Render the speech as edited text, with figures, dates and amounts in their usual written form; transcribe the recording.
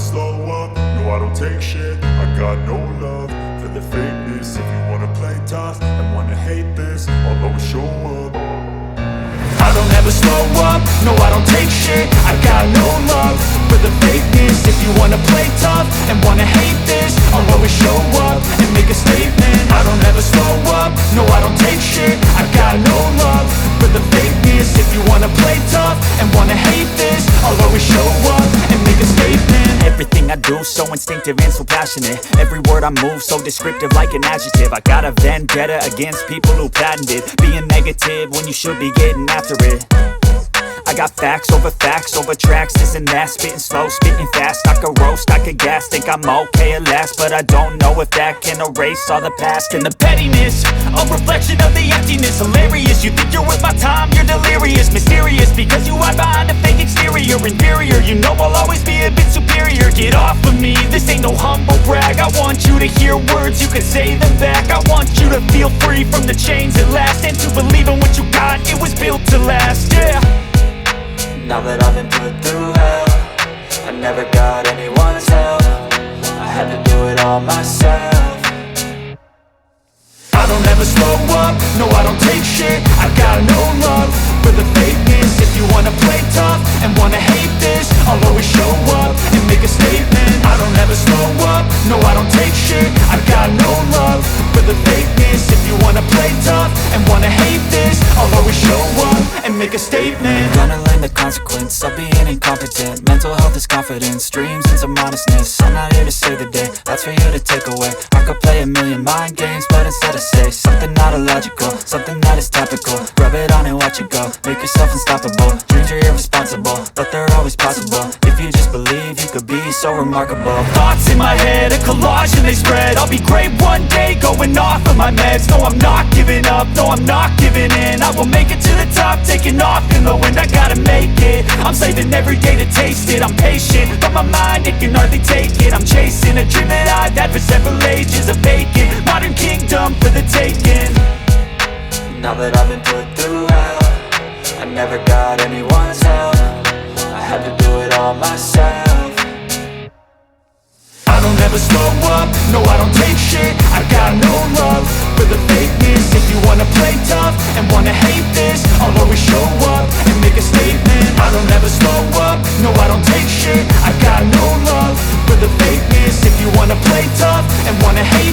slow up, no I don't take shit. I got no love for the fakeness. If you wanna play tough and wanna hate this, I'll always show up. I don't ever slow up, no I don't take shit. I got no love for the fakeness. If you wanna play tough and wanna hate this, I'll always show up and make a statement. I don't ever slow up, no I don't take shit. I got no love for the fakeness. If you wanna play tough and wanna hate this, I'll always show up and make a statement. Everything I do so instinctive and so passionate. Every word I move so descriptive like an adjective. I got a vendetta against people who patented being negative when you should be getting after it. I got facts over tracks, this and that. Spitting slow, spitting fast, I could roast, I could gas. Think I'm okay at last, but I don't know if that can erase all the past. And the pettiness, a reflection of the emptiness. Hilarious, you think you're worth my time, you're delirious. Mysterious, because you hide behind a fake exterior. Inferior, you know I'll always be a bit superior. Get off of me, this ain't no humble brag. I want you to hear words, you can say them back. I want you to feel free from the chains at last, and to believe in what you got, it was built to last, yeah. Now that I've been put through hell, I never got anyone's help. I had to do it all myself. I don't ever slow up, no I don't take shit. I got no love for the fakeness. If you wanna play tough and wanna hate this, I'll always show up and make a statement. I don't ever slow up, no I don't take shit. I got no love for the fakeness. If you wanna play tough and wanna hate this, I'll always show up and make a statement. Gonna learn the consequence of being incompetent. Mental health is confidence, dreams and some honestness. I'm not here to save the day, that's for you to take away. I could play a million mind games, but instead I say something not illogical, something that is topical. Rub it on and watch it go, make yourself unstoppable. Dreams are irresponsible, but they're always possible. If you just believe, you could be so remarkable. Thoughts in my head, a collage and they spread. I'll be great one day, going off of my meds. No, I'm not giving up, no, I'm not giving in. I will make it to the top, taking off in the wind. I gotta make it, I'm saving every day to taste it. I'm patient, but my mind, it can hardly take it. I'm chasing a dream that I've had for several ages. A vacant, modern kingdom for the taking. Now that I've been put through hell, I never got anyone's help. I had to do it all myself. I don't ever slow up, no I don't take shit. I got no love for the fakeness. If you wanna play tough and wanna hate this, I'll always show up and make a statement. I don't ever slow up, no I don't take shit. I got no love for the fakeness. If you wanna play tough and wanna hate